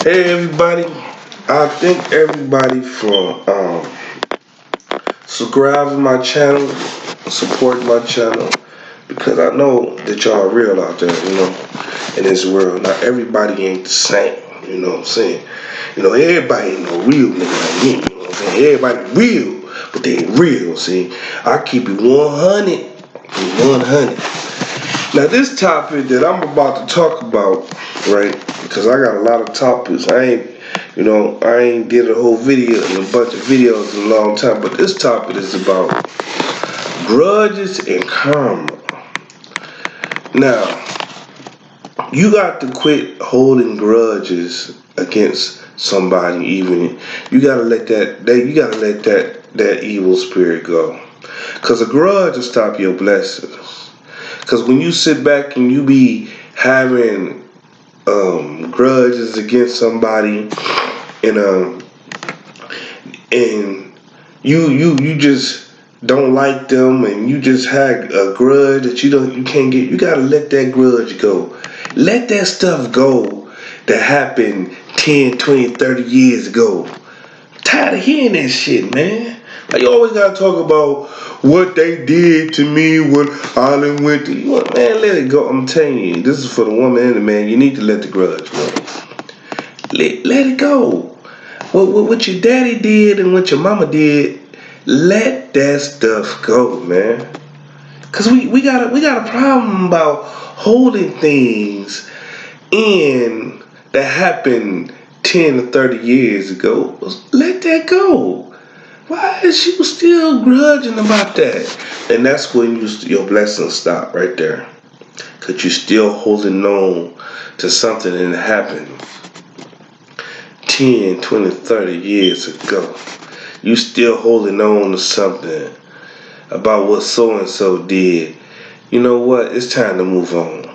Hey everybody, I thank everybody for subscribing my channel, supporting my channel, because I know that y'all are real out there, in this world. Not everybody ain't the same, you know what I'm saying? Everybody ain't no real nigga like me, you know what I'm saying? Everybody real, but they ain't real, see? I keep it 100, 100. Now this topic that I'm about to talk about, right? Because I got a lot of topics. I ain't did a whole video and a bunch of videos in a long time. But this topic is about grudges and karma. Now, you got to quit holding grudges against somebody. Even you gotta let that evil spirit go. Cause a grudge will stop your blessings. Cause when you sit back and you be having grudges against somebody, and you just don't like them, and you just had a grudge that you can't get. You gotta let that grudge go. Let that stuff go that happened 10, 20, 30 years ago. I'm tired of hearing that shit, man. Like, you always gotta talk about what they did to me when I done went to you. Man, let it go. I'm telling you, this is for the woman and the man. You need to let the grudge go. Let it go. What your daddy did and what your mama did, let that stuff go, man. Cause we got a problem about holding things in that happened 10 or 30 years ago. Let that go. Why is you still grudging about that? And that's when your blessings stop right there. Cause you're still holding on to something that happened 10, 20, 30 years ago. You still holding on to something about what so-and-so did. You know what? It's time to move on.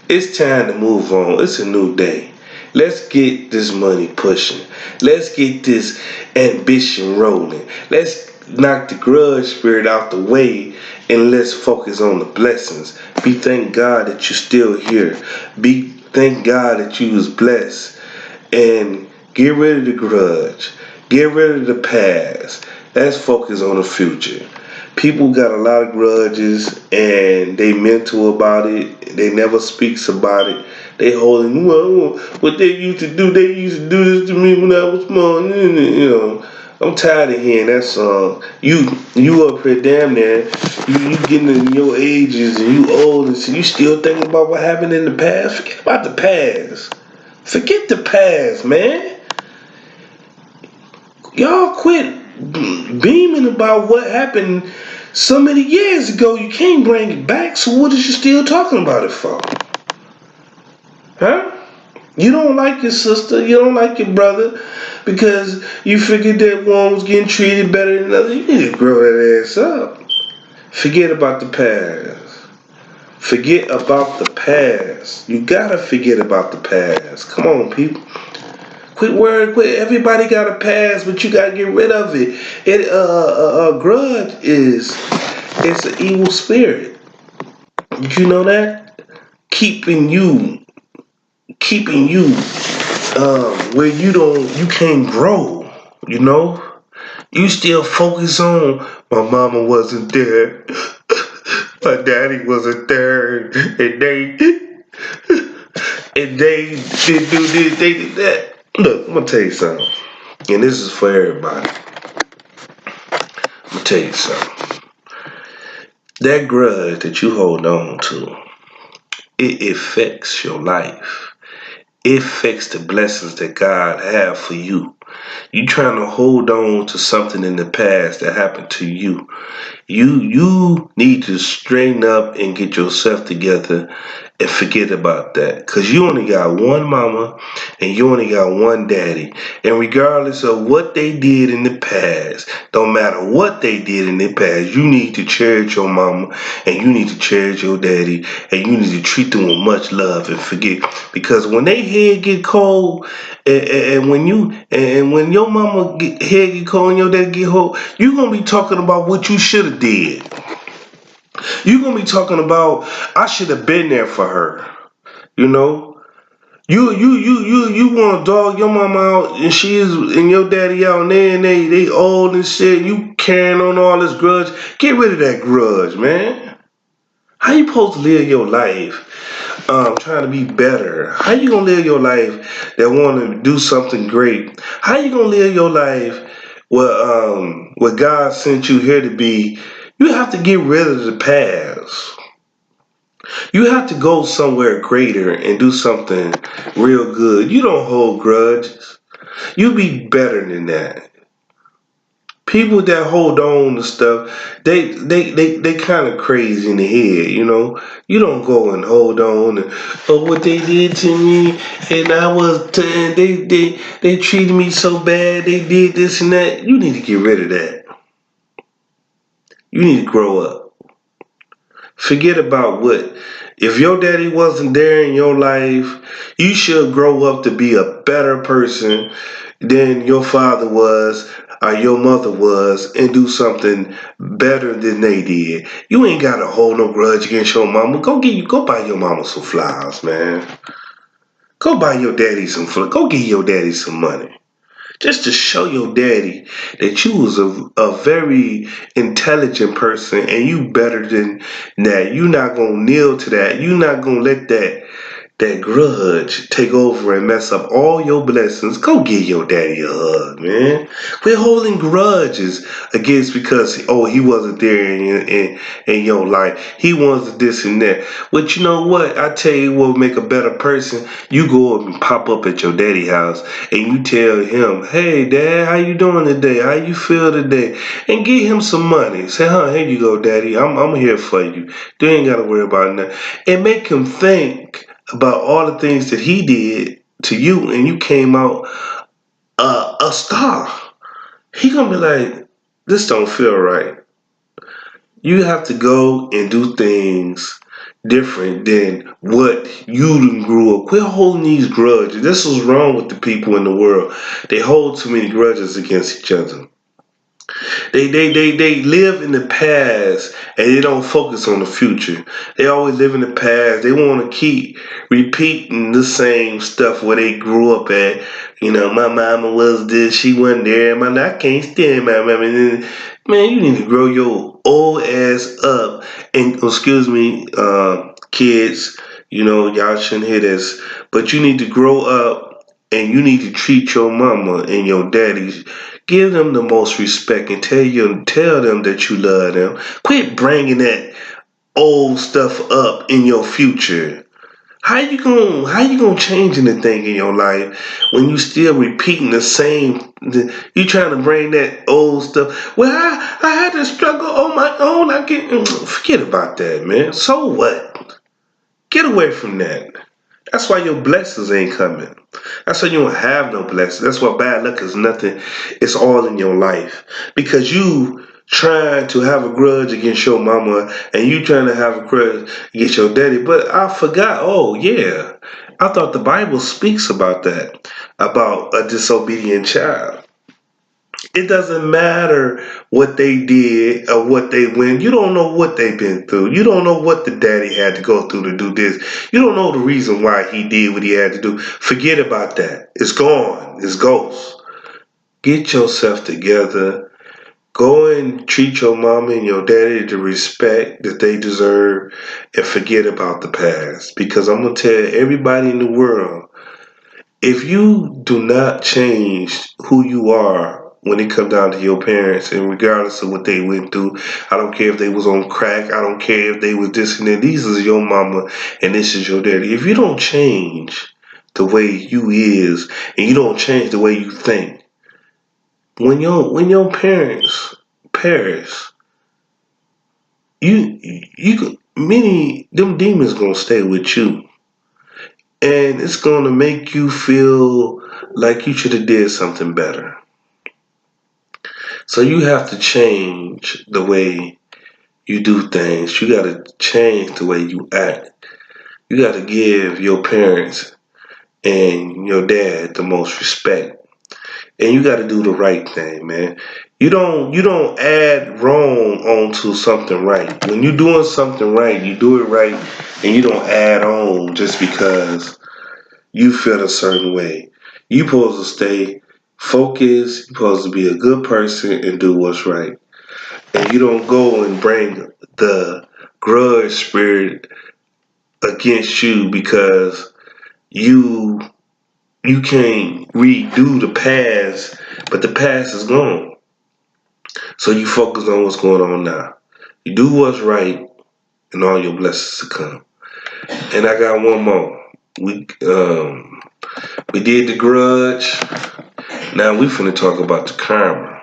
It's time to move on. It's a new day. Let's get this money pushing. Let's get this ambition rolling. Let's knock the grudge spirit out the way and let's focus on the blessings. Thank God that you're still here. Thank God that you was blessed. And get rid of the grudge. Get rid of the past. Let's focus on the future. People got a lot of grudges and they mental about it. They never speaks about it. They holding, well, what they used to do. They used to do this to me when I was small. I'm tired of hearing that song. You up here damn near. You getting in your ages and you old and so you still thinking about what happened in the past. Forget about the past. Forget the past, man. Y'all quit beaming about what happened so many years ago. You can't bring it back, so what is you still talking about it for? Huh? You don't like your sister, you don't like your brother because you figured that one was getting treated better than another. You need to grow that ass up. Forget about the past. Forget about the past. You gotta forget about the past. Come on, people. Quit worrying. Everybody got a past, but you gotta get rid of it. A grudge is it's an evil spirit. Did you know that? Keeping you where you can't grow. You still focus on my mama wasn't there, my daddy wasn't there, and they did do this, they did that. Look, I'm gonna tell you something, and this is for everybody. I'm gonna tell you something. That grudge that you hold on to, it affects your life. It affects the blessings that God have for you. You trying to hold on to something in the past that happened to you. You need to straighten up and get yourself together and forget about that. Because you only got one mama and you only got one daddy. And regardless of what they did in the past, don't matter what they did in the past, you need to cherish your mama and you need to cherish your daddy and you need to treat them with much love and forget. Because when they head get cold and when your mama head get cold and your daddy get cold, you gonna be talking about what you should have did. You gonna be talking about I should have been there for her. You You want to dog your mama out and she is and your daddy out and they old and shit. You carrying on all this grudge. Get rid of that grudge, man. How you supposed to live your life trying to be better? How you gonna live your life that want to do something great? How you gonna live your life where God sent you here to be? You have to get rid of the past. You have to go somewhere greater and do something real good. You don't hold grudges. You be better than that. People that hold on to stuff, they kind of crazy in the head, you know. You don't go and hold on to what they did to me, and and they treated me so bad. They did this and that. You need to get rid of that. You need to grow up. Forget about what. If your daddy wasn't there in your life, you should grow up to be a better person than your father was or your mother was and do something better than they did. You ain't gotta hold no grudge against your mama. Go buy your mama some flowers, man. Go buy your daddy some flowers. Go give your daddy some money. Just to show your daddy that you was a very intelligent person and you better than that. You not gonna kneel to that. You not gonna let that grudge take over and mess up all your blessings. Go give your daddy a hug, man. Quit holding grudges against because he wasn't there in your life. He wasn't this and that. But you know what? I tell you what would make a better person. You go up and pop up at your daddy house and you tell him, "Hey dad, how you doing today? How you feel today?" And give him some money. Say, here you go, daddy. I'm here for you. You ain't gotta worry about nothing. And make him think about all the things that he did to you and you came out a star. He gonna be like, this don't feel right. You have to go and do things different than what you grew up. Quit holding these grudges. This is wrong with the people in the world. They hold too many grudges against each other. They live in the past and they don't focus on the future. They always live in the past. They want to keep repeating the same stuff where they grew up at. You know, my mama was this, she wasn't there. Man, I can't stand my mama. Man, you need to grow your old ass up. And excuse me, kids, you know, y'all shouldn't hear this, but you need to grow up and you need to treat your mama and your daddy. Give them the most respect and tell them that you love them. Quit bringing that old stuff up in your future. How you gonna change anything in your life when you still repeating the same? You trying to bring that old stuff? Well, I had to struggle on my own. I get forget about that, man. So what? Get away from that. That's why your blessings ain't coming. That's why you don't have no blessings. That's why bad luck is nothing. It's all in your life. Because you trying to have a grudge against your mama and you trying to have a grudge against your daddy. But I forgot, oh yeah. I thought the Bible speaks about that. About a disobedient child. It doesn't matter what they did or what they went. You don't know what they've been through. You don't know what the daddy had to go through to do this. You don't know the reason why he did what he had to do. Forget about that. It's gone. It's ghost. Get yourself together. Go and treat your mama and your daddy the respect that they deserve and forget about the past. Because I'm going to tell everybody in the world, if you do not change who you are when it comes down to your parents, and regardless of what they went through, I don't care if they was on crack, I don't care if they was this and that, these is your mama and this is your daddy. If you don't change the way you is and you don't change the way you think, when your parents perish, many them demons gonna stay with you. And it's gonna make you feel like you should have did something better. So you have to change the way you do things. You got to change the way you act. You got to give your parents and your dad the most respect. And you got to do the right thing, man. You don't add wrong onto something right. When you're doing something right, you do it right and you don't add on just because you feel a certain way. You supposed to stay focused. You supposed to be a good person and do what's right. And you don't go and bring the grudge spirit against you because you you can't redo the past, but the past is gone. So you focus on what's going on now. You do what's right, and all your blessings to come. And I got one more. We did the grudge. Now we finna talk about the karma.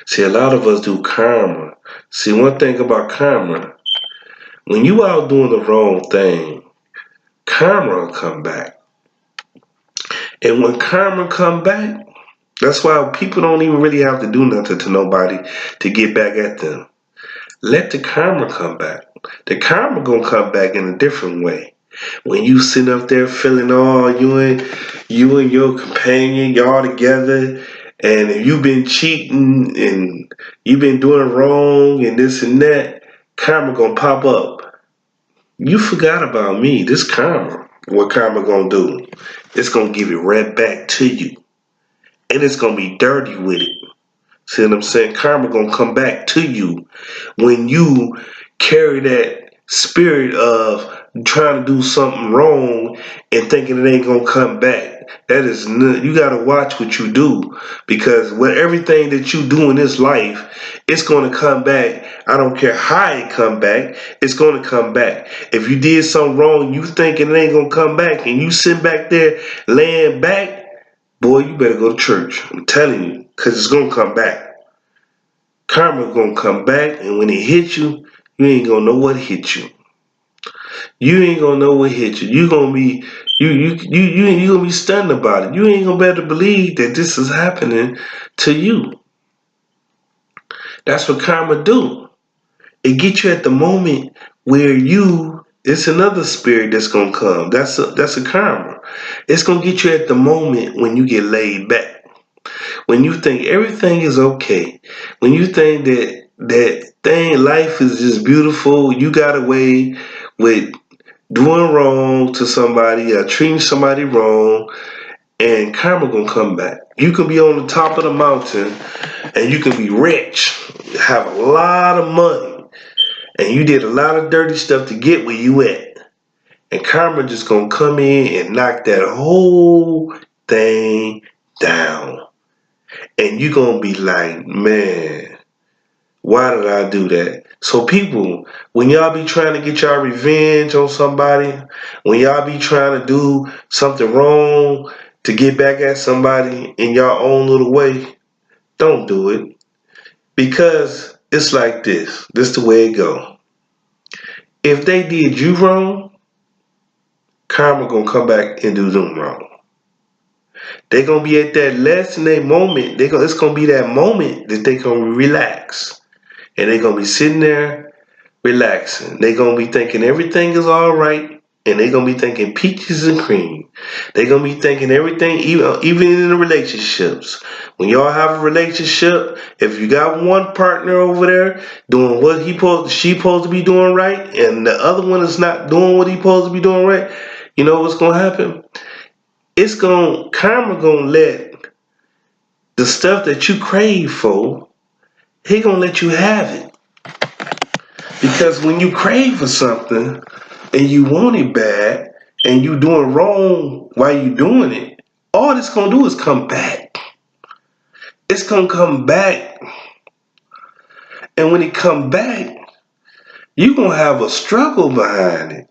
See, a lot of us do karma. See, one thing about karma, when you out doing the wrong thing, karma will come back. And when karma come back, that's why people don't even really have to do nothing to nobody to get back at them. Let the karma come back. The karma gonna come back in a different way. When you sitting up there feeling all you and your companion, y'all together, and if you've been cheating and you've been doing wrong and this and that, karma gonna pop up. You forgot about me. This karma. What karma gonna do? It's gonna give it right back to you. And it's gonna be dirty with it. See what I'm saying? Karma gonna come back to you when you carry that spirit of trying to do something wrong and thinking it ain't gonna come back. That is you gotta watch what you do, because with everything that you do in this life, it's gonna come back. I don't care how it come back, it's gonna come back. If you did something wrong, you thinking it ain't gonna come back, and you sit back there laying back, boy, you better go to church. I'm telling you, because it's going to come back. Karma's going to come back, and when it hits you, you ain't going to know what hit you. You ain't going to know what hit you. You going to be, you going to be stunned about it. You ain't going to be able to believe that this is happening to you. That's what karma do. It gets you at the moment where it's another spirit that's going to come. That's a karma. It's going to get you at the moment when you get laid back. When you think everything is okay, when you think that life is just beautiful, you got away with doing wrong to somebody or treating somebody wrong, and karma gonna come back. You can be on the top of the mountain and you can be rich, have a lot of money, and you did a lot of dirty stuff to get where you at. And karma just gonna come in and knock that whole thing down. And you're going to be like, man, why did I do that? So people, when y'all be trying to get y'all revenge on somebody, when y'all be trying to do something wrong to get back at somebody in your own little way, don't do it. Because it's like this. This the way it go. If they did you wrong, karma going to come back and do them wrong. They're going to be at that lesson, that moment. It's going to be that moment that they're going to relax. And they're going to be sitting there relaxing. They're going to be thinking everything is all right. And they're going to be thinking peaches and cream. They're going to be thinking everything, even in the relationships. When y'all have a relationship, if you got one partner over there doing what she supposed to be doing right, and the other one is not doing what he supposed to be doing right, you know what's going to happen? Karma gonna let the stuff that you crave for, he gonna let you have it. Because when you crave for something and you want it bad and you doing wrong while you doing it, all it's gonna do is come back. It's gonna come back. And when it come back, you gonna have a struggle behind it.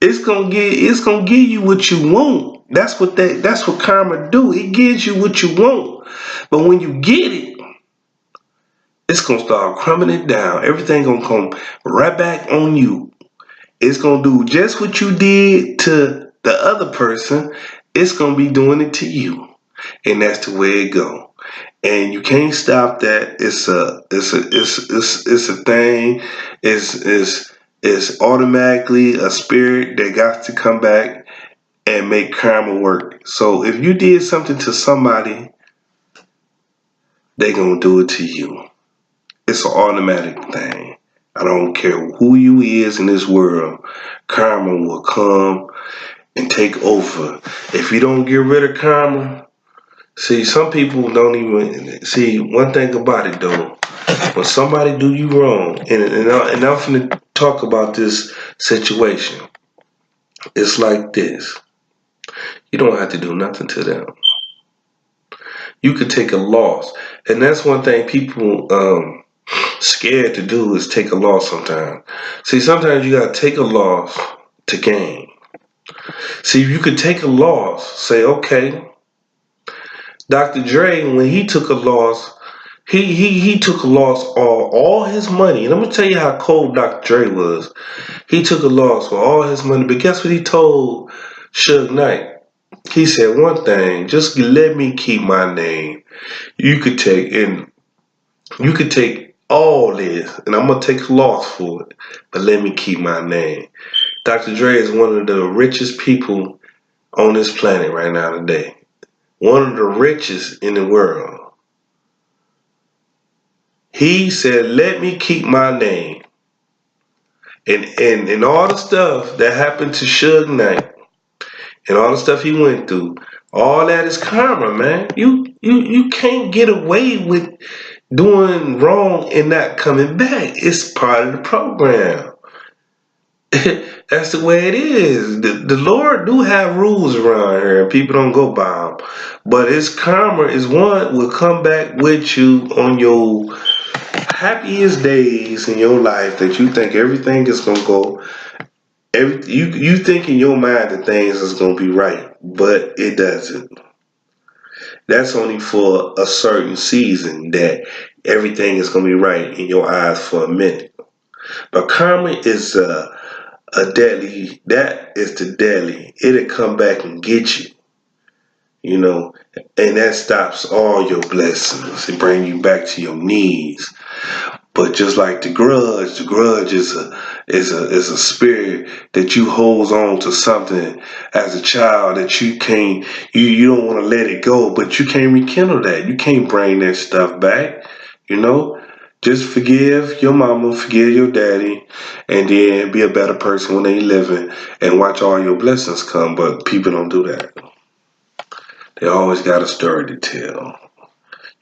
It's gonna give you what you want. That's what karma do. It gives you what you want. But when you get it, it's gonna start crumbing it down. Everything gonna come right back on you. It's gonna do just what you did to the other person. It's gonna be doing it to you. And that's the way it go. And you can't stop that. It's a thing. It's automatically a spirit that got to come back and make karma work. So if you did something to somebody, they gonna do it to you. It's an automatic thing. I don't care who you is in this world. Karma will come and take over. If you don't get rid of karma, see, some people don't even see one thing about it though. When somebody do you wrong, and I'm finna talk about this situation. It's like this. You don't have to do nothing to them. You could take a loss, and that's one thing people scared to do is take a loss sometimes. See, sometimes you gotta take a loss to gain. See, if you could take a loss, say, okay, Dr. Dre, when he took a loss, he took a loss all his money. And I'm gonna tell you how cold Dr. Dre was. He took a loss for all his money, but guess what he told Suge Knight? He said one thing, just let me keep my name. You could take all this, and I'm gonna take a loss for it, but let me keep my name. Dr. Dre is one of the richest people on this planet right now today. One of the richest in the world. He said, let me keep my name. And all the stuff that happened to Suge Knight and all the stuff he went through, all that is karma, man. You can't get away with doing wrong and not coming back. It's part of the program. That's the way it is. The Lord do have rules around here, and people don't go by them. But it's karma is one will come back with you on your happiest days in your life that you think everything is gonna go. You think in your mind that things is gonna be right, but it doesn't. That's only for a certain season that everything is gonna be right in your eyes for a minute. But karma is a deadly. That is the deadly. It'll come back and get you. You know, and that stops all your blessings. It brings you back to your knees. But just like the grudge is a spirit that you holds on to something as a child that you can't you don't want to let it go, but you can't rekindle that. You can't bring that stuff back, you know? Just forgive your mama, forgive your daddy, and then be a better person when they living and watch all your blessings come. But people don't do that. They always got a story to tell.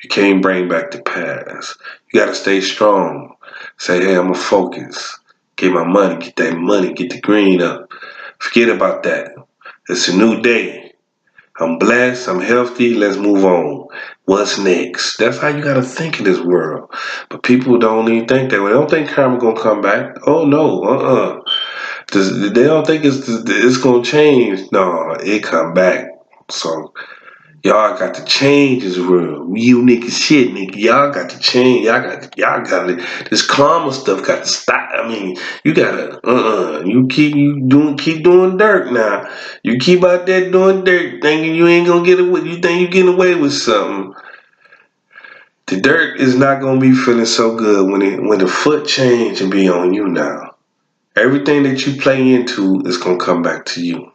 You can't bring back the past. You gotta stay strong. Say, hey, I'm gonna focus. Get my money, get that money, get the green up. Forget about that. It's a new day. I'm blessed, I'm healthy, let's move on. What's next? That's how you gotta think in this world. But people don't even think that way. They don't think karma gonna come back. Oh no, They don't think it's gonna change. No, it come back. So y'all got to change this world. You niggas shit, nigga. Y'all got to change. Y'all got to, this karma stuff got to stop. I mean, you gotta, you keep doing dirt now. You keep out there doing dirt, thinking you ain't gonna get away. You think you getting away with something. The dirt is not gonna be feeling so good when the foot change and be on you now. Everything that you play into is gonna come back to you.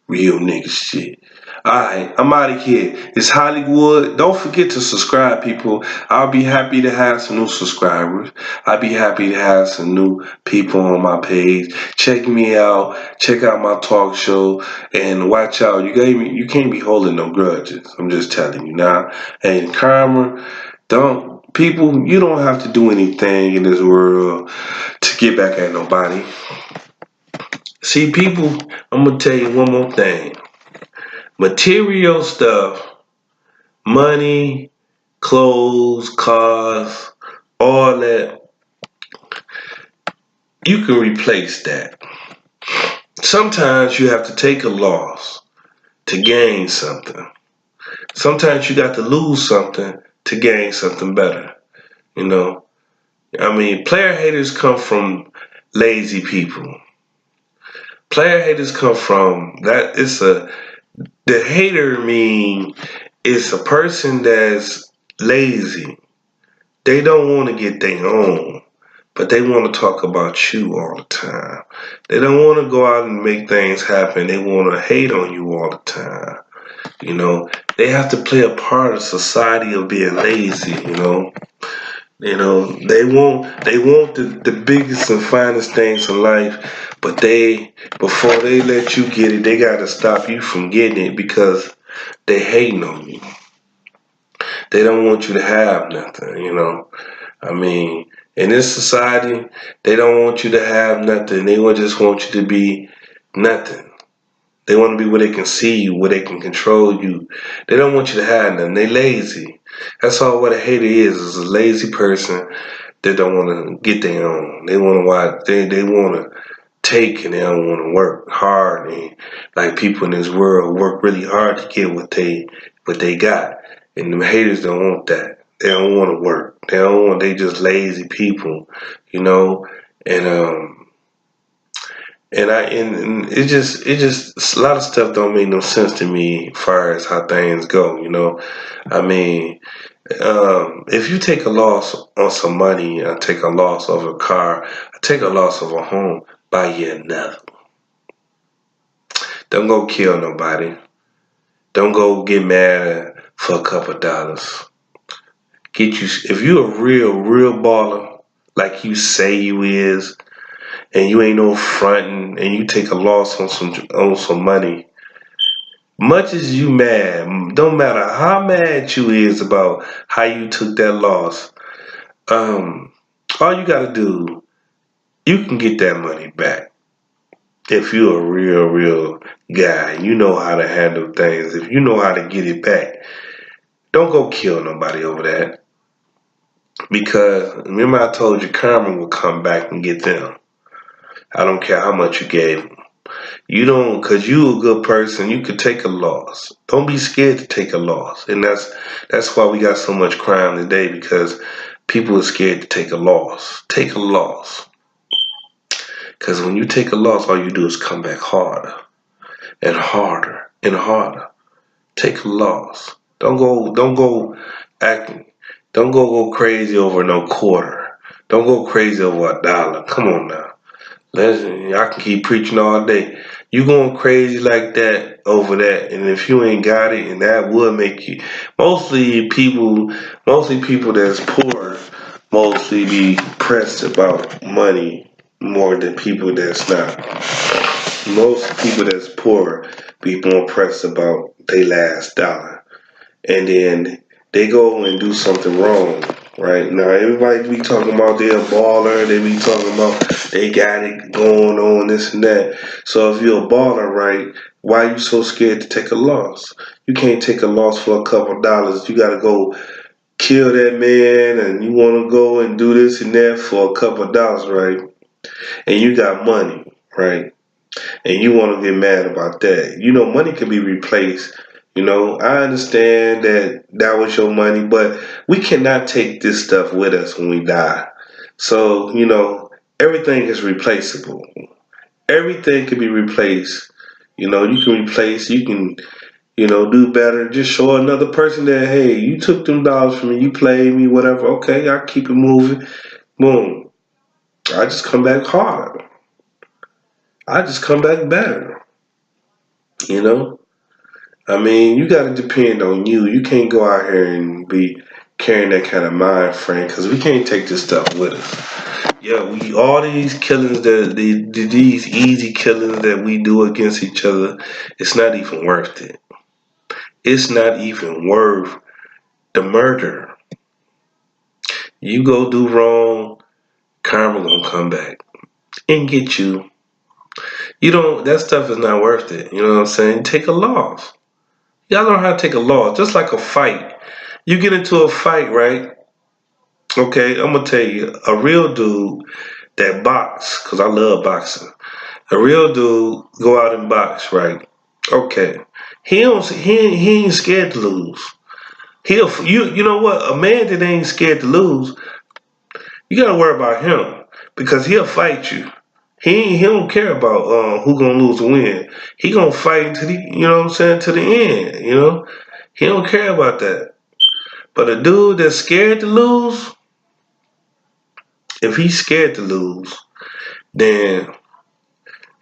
Real nigga shit. Alright, I'm out of here. It's Hollywood. Don't forget to subscribe, people. I'll be happy to have some new subscribers. I'll be happy to have some new people on my page. Check me out. Check out my talk show. And watch out. You can't be holding no grudges. I'm just telling you now. And karma, you don't have to do anything in this world to get back at nobody. See, people, I'm going to tell you one more thing. Material stuff, money, clothes, cars, all that, you can replace that. Sometimes you have to take a loss to gain something. Sometimes you got to lose something to gain something better. You know, I mean, player haters come from lazy people. Player haters come from that. The hater mean it's a person that's lazy. They don't want to get their own, but they want to talk about you all the time. They don't want to go out and make things happen. They want to hate on you all the time. You know, they have to play a part of society of being lazy, you know. You know, they want the biggest and finest things in life, but before they let you get it, they gotta stop you from getting it because they hating on you. They don't want you to have nothing, you know. I mean, in this society, they don't want you to have nothing. They just want you to be nothing. They want to be where they can see you, where they can control you. They don't want you to have nothing. They lazy. That's all what a hater is a lazy person that don't want to get their own. They want to watch. They want to take and they don't want to work hard. And like people in this world work really hard to get what they got. And the haters don't want that. They don't want to work. They don't want. They just lazy people, you know. And and it just a lot of stuff don't make no sense to me as far as how things go, you know. I mean, if you take a loss on some money, I take a loss of a car, I take a loss of a home, buy you another. Don't go kill nobody. Don't go get mad for a couple of dollars. Get you if you a real baller like you say you is, and you ain't no fronting, and you take a loss on some money. Much as you mad, don't matter how mad you is about how you took that loss. Um, all you gotta do, you can get that money back if you're a real guy. You know how to handle things. If you know how to get it back, don't go kill nobody over that. Because remember, I told you karma will come back and get them. I don't care how much you gave them. You don't, cause you a good person. You could take a loss. Don't be scared to take a loss, and that's why we got so much crime today because people are scared to take a loss. Take a loss, cause when you take a loss, all you do is come back harder and harder and harder. Take a loss. Don't go acting. Don't go crazy over no quarter. Don't go crazy over a dollar. Come on now. Listen, I can keep preaching all day. You going crazy like that over that, and if you ain't got it, and that would make you. Mostly people that's poor, mostly be pressed about money more than people that's not. Most people that's poor be more pressed about their last dollar, and then they go and do something wrong. Right now, everybody be talking about they're a baller. They be talking about they got it going on, this and that. So if you're a baller, right, why are you so scared to take a loss? You can't take a loss for a couple of dollars. You got to go kill that man, and you want to go and do this and that for a couple of dollars, right? And you got money, right? And you want to get mad about that. You know, money can be replaced. You know, I understand that that was your money, but we cannot take this stuff with us when we die. So, you know, everything is replaceable. Everything can be replaced. You know, you can replace, you can, do better. Just show another person that, hey, you took them dollars from me, you played me, whatever. Okay, I keep it moving. Boom. I just come back harder. I just come back better. You know? I mean, you got to depend on you. You can't go out here and be carrying that kind of mind frame because we can't take this stuff with us. Yeah, we all these killings these easy killings that we do against each other, it's not even worth it. It's not even worth the murder. You go do wrong, karma gonna come back and get you. You don't. That stuff is not worth it. You know what I'm saying? Take a loss. Y'all learn how to take a loss, just like a fight. You get into a fight, right? Okay, I'm gonna tell you, a real dude that box, cause I love boxing. A real dude go out and box, right? Okay, he ain't scared to lose. You know what? A man that ain't scared to lose, you gotta worry about him because he'll fight you. He don't care about who gonna lose or win. He gonna fight to the what I'm saying, to the end. He don't care about that. But a dude that's scared to lose, if he's scared to lose, then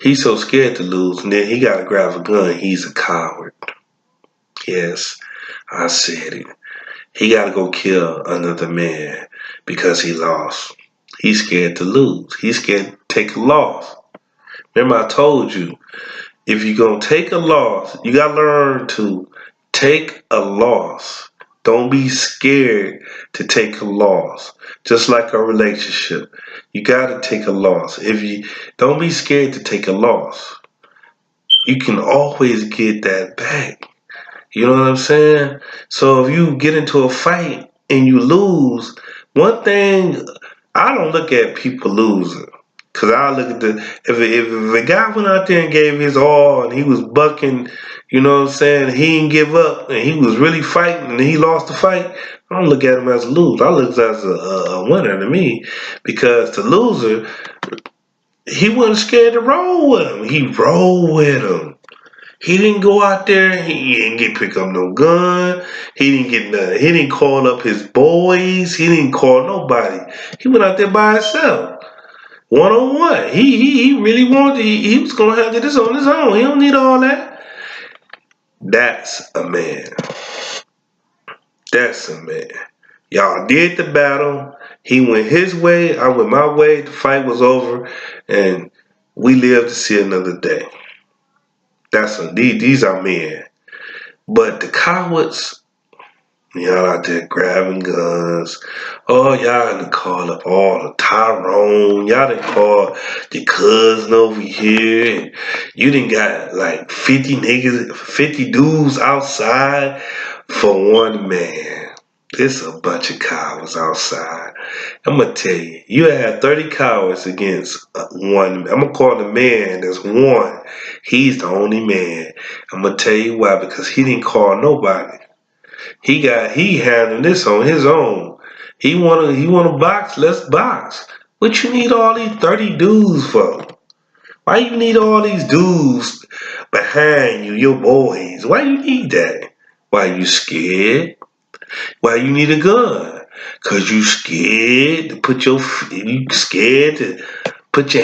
he's so scared to lose, and then he gotta grab a gun. He's a coward. Yes, I said it. He gotta go kill another man because he lost. He's scared to lose. He's scared to take a loss. Remember, I told you, if you're going to take a loss, you got to learn to take a loss. Don't be scared to take a loss. Just like a relationship, you got to take a loss. If you don't be scared to take a loss, you can always get that back. You know what I'm saying? So if you get into a fight and you lose, one thing, I don't look at people losing. Cause I look at if a guy went out there and gave his all and he was bucking, you know what I'm saying, he didn't give up and he was really fighting and he lost the fight, I don't look at him as a loser. I look as a winner to me, because the loser, he wasn't scared to roll with him. He rolled with him. He didn't go out there. He didn't pick up no gun. He didn't get nothing. He didn't call up his boys. He didn't call nobody. He went out there by himself, 1-on-1. He really wanted. He was gonna handle this on his own. He don't need all that. That's a man. That's a man. Y'all did the battle. He went his way. I went my way. The fight was over, and we lived to see another day. These are men. But the cowards, y'all out there grabbing guns. Oh, y'all done call up all the Tyrone. Y'all done call your cousin over here. And you done got like 50 niggas, 50 dudes outside for one man. It's a bunch of cowards outside. I'm going to tell you, you had 30 cowards against one. I'm going to call the man that's one. He's the only man. I'm going to tell you why, because he didn't call nobody. He handled this on his own. He wanna box, let's box. What you need all these 30 dudes for? Why you need all these dudes behind you, your boys? Why you need that? Why you scared? Why you need a gun? Cause you scared to put your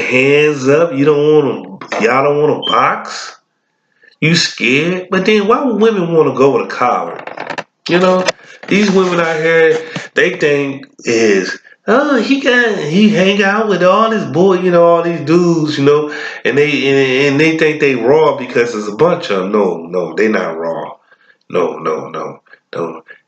hands up. Y'all don't wanna box? You scared? But then why would women wanna go with a coward? You know, these women out here, they think he hang out with all his boys, all these dudes, and they think they raw because there's a bunch of them. No, they not raw. No.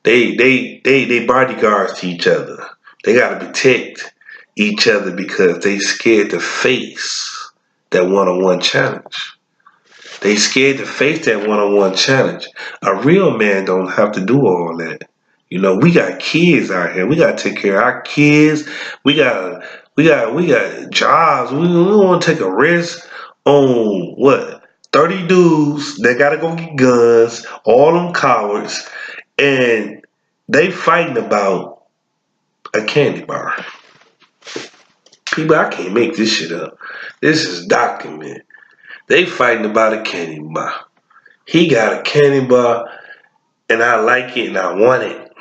They bodyguards to each other. They gotta protect each other because they scared to face that one-on-one challenge. They scared to face that one-on-one challenge. A real man don't have to do all that. We got kids out here. We gotta take care of our kids. We got jobs. We don't want to take a risk on 30 dudes that gotta go get guns, all them cowards, and they fighting about a candy bar. People, I can't make this shit up. This is documented. They fighting about a candy bar. He got a candy bar, and I like it, and I want it.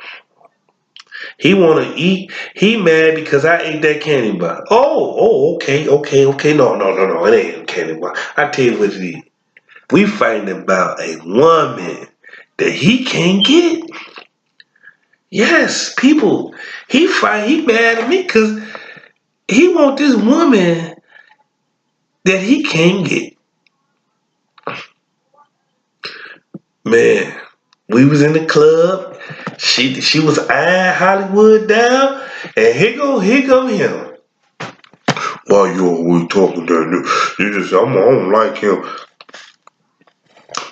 He want to eat. He mad because I ate that candy bar. Okay. No. It ain't a candy bar. I tell you what it is. We fighting about a woman that he can't get. Yes, people. He mad at me because he want this woman that he can't get. Man, we was in the club. She was eyeing Hollywood down, and here go him. Why you always talking that? I don't like him.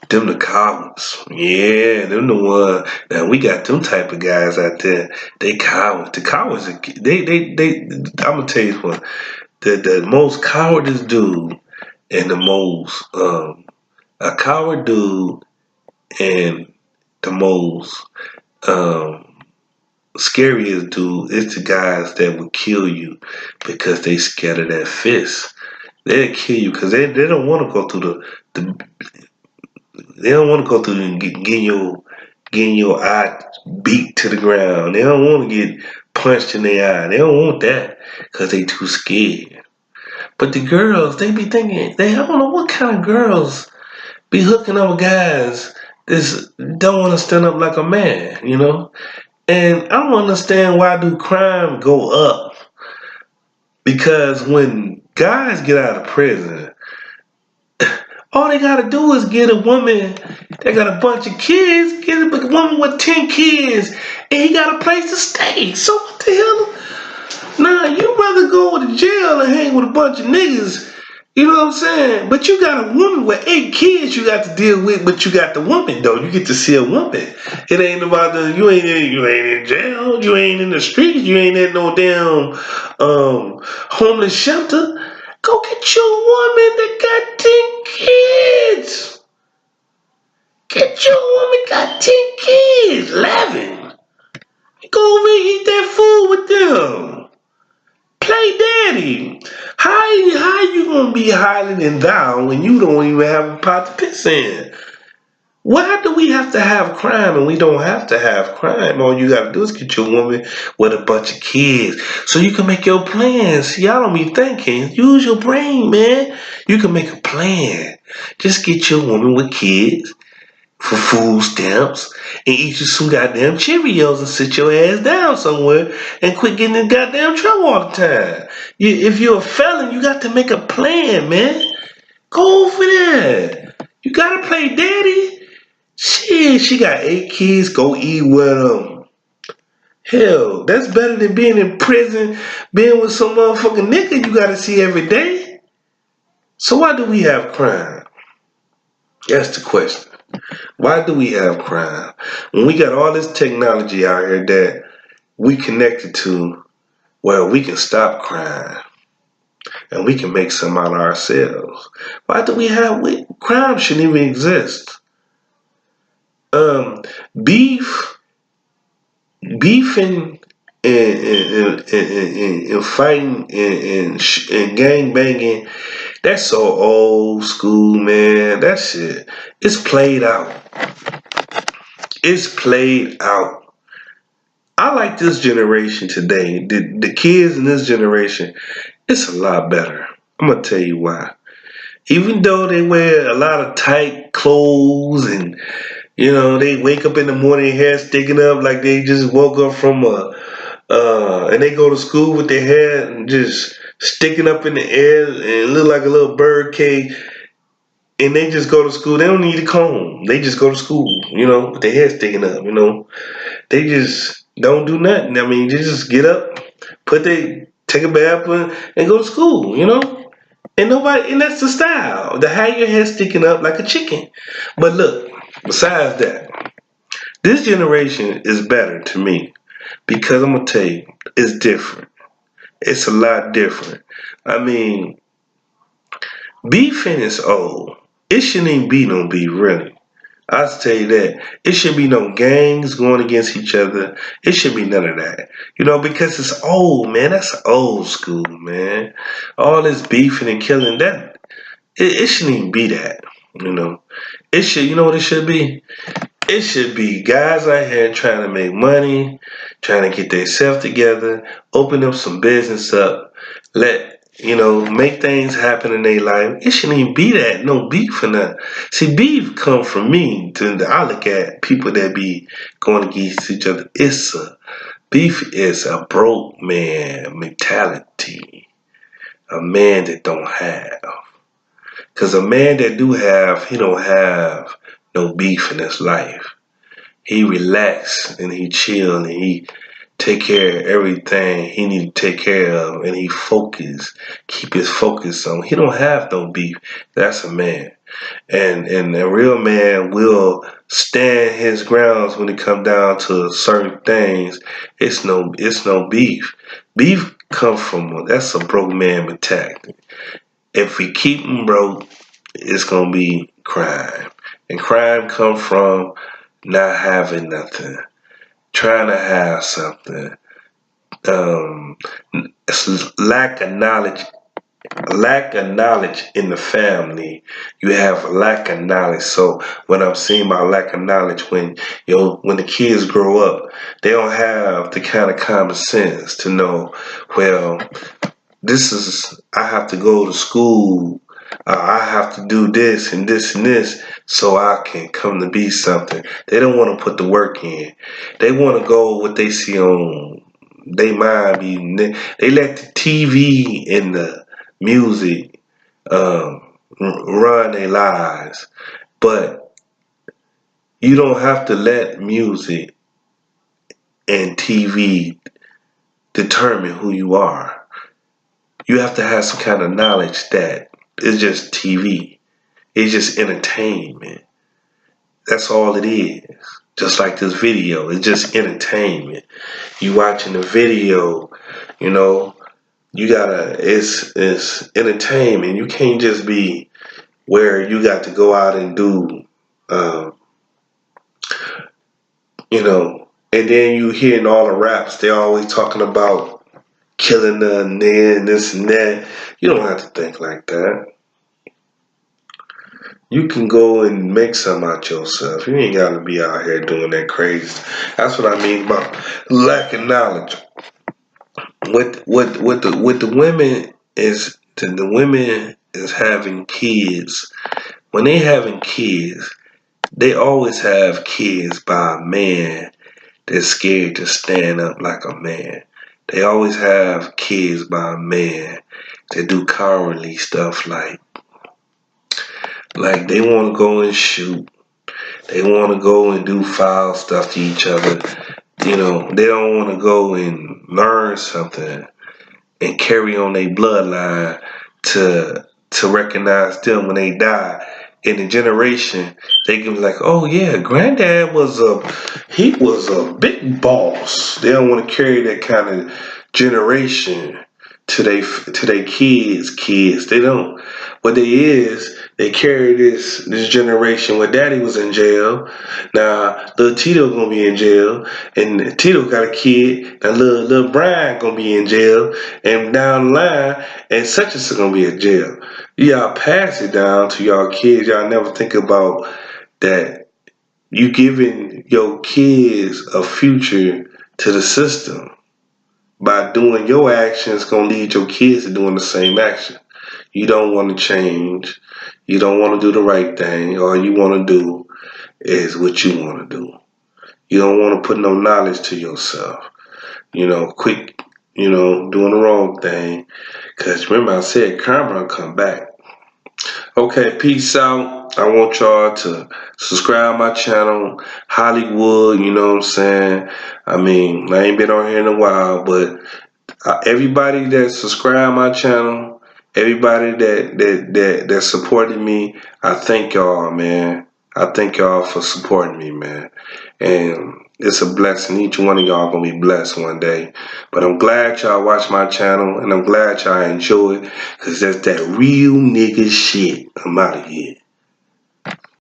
Them the cowards. Yeah, them the one. Now we got them type of guys out there. They cowards. The cowards. I'm gonna tell you what. The most cowardice dude and the most a coward dude and the most scariest dude is the guys that will kill you because they scared of that fist. They'll kill you because they don't want to go through they don't want to go through and getting your eye beat to the ground. They don't want to get punched in their eye. They don't want that because they too scared. But the girls, they be thinking, I don't know what kind of girls be hooking up with guys that don't want to stand up like a man, And I don't understand why do crime go up? Because when guys get out of prison, all they gotta do is get a woman that got a bunch of kids, get a woman with 10 kids, and he got a place to stay. So what the hell? Nah, you rather go to jail and hang with a bunch of niggas. You know what I'm saying? But you got a woman with 8 kids you got to deal with, but you got the woman though. You get to see a woman. It ain't about you ain't in jail, you ain't in the streets, you ain't in no damn homeless shelter. Go get your woman that got 10 kids. Get your woman got 10 kids, 11. Go over and eat that food with them. Play daddy. How you gonna be higher than thou when you don't even have a pot to piss in? Why do we have to have crime and we don't have to have crime? All you gotta do is get your woman with a bunch of kids so you can make your plans. See, y'all don't be thinking. Use your brain, man. You can make a plan. Just get your woman with kids for food stamps and eat you some goddamn Cheerios and sit your ass down somewhere and quit getting in goddamn trouble all the time. If you're a felon, you got to make a plan, man. Go over there. You gotta play daddy. Shit, she got 8 kids. Go eat with them. Hell, that's better than being in prison, being with some motherfucking nigga you gotta see every day. So why do we have crime? That's the question. Why do we have crime? When we got all this technology out here that we connected to, well, we can stop crime and we can make some out of ourselves. Why do we have crime shouldn't even exist? Beef, beefing, and fighting and gang banging. That's so old school, man. That shit, it's played out. It's played out. I like this generation today. The kids in this generation, it's a lot better. I'm gonna tell you why. Even though they wear a lot of tight clothes and they wake up in the morning, hair sticking up like they just woke up from and they go to school with their hair just sticking up in the air and look like a little bird cage. And they just go to school. They don't need a comb. They just go to school, with their hair sticking up, They just don't do nothing. I mean, they just get up, take a bath, and go to school, and that's the style. The how your hair sticking up like a chicken. But look, besides that, this generation is better to me because I'm gonna tell you, it's different. It's a lot different. I mean, beefing is old. It shouldn't even be no beef, really. I'll tell you that. It should be no gangs going against each other. It should be none of that. Because it's old, man. That's old school, man. All this beefing and killing, it shouldn't even be that. It should, what it should be? It should be guys out here trying to make money, trying to get themselves together, open up some business up, make things happen in their life. It shouldn't even be that. No beef or nothing. See, beef come from me. I look at people that be going against each other. Beef is a broke man mentality. A man that don't have. Because a man that do have, he don't have no beef in his life. He relax and he chill and he take care of everything he need to take care of, and he keep his focus on. He don't have no beef. That's a man. And a real man will stand his grounds when it come down to certain things. It's no beef. Beef come from that's a broke man mentality. If we keep him broke, it's gonna be crime. And crime come from not having nothing, trying to have something. It's lack of knowledge in the family. You have a lack of knowledge. So what I'm saying about lack of knowledge, when the kids grow up, they don't have the kind of common sense to know, well, I have to go to school, I have to do this and this and this, so I can come to be something. They don't want to put the work in. They want to go what they see on they mind be. They let the TV and the music run their lives, but you don't have to let music and TV determine who you are. You have to have some kind of knowledge that it's just TV. It's just entertainment. That's all it is. Just like this video, it's just entertainment. You watching the video, you know, you gotta. It's entertainment. You can't just be where you got to go out and do, um, and then you hearing all the raps. They always talking about killing the nigga and this and that. You don't have to think like that. You can go and make some out yourself. You ain't gotta be out here doing that crazy. That's what I mean about lack of knowledge. What the women is the women is having kids. When they having kids, they always have kids by a man that's scared to stand up like a man. They always have kids by a man that do cowardly stuff like they want to go and shoot. They want to go and do foul stuff to each other. They don't want to go and learn something and carry on their bloodline to recognize them when they die. In the generation, they can be like, oh yeah, granddad was a big boss. They don't want to carry that kind of generation to they kids. They don't. What they carry this generation where daddy was in jail. Now little Tito gonna be in jail, and Tito got a kid. Now little Brian gonna be in jail, and down the line, and such and such gonna be in jail. Y'all pass it down to y'all kids. Y'all never think about that. You giving your kids a future to the system. By doing your actions, gonna lead your kids to doing the same action. You don't want to change. You don't want to do the right thing. All you want to do is what you want to do. You don't want to put no knowledge to yourself. Quick, doing the wrong thing. Because remember I said karma will come back. Okay, peace out. I want y'all to subscribe my channel, Hollywood, you know what I'm saying? I ain't been on here in a while, but everybody that subscribed my channel, everybody that supported me, I thank y'all, man. I thank y'all for supporting me, man. And it's a blessing. Each one of y'all gonna be blessed one day. But I'm glad y'all watch my channel, and I'm glad y'all enjoy it, because that's that real nigga shit. I'm out of here.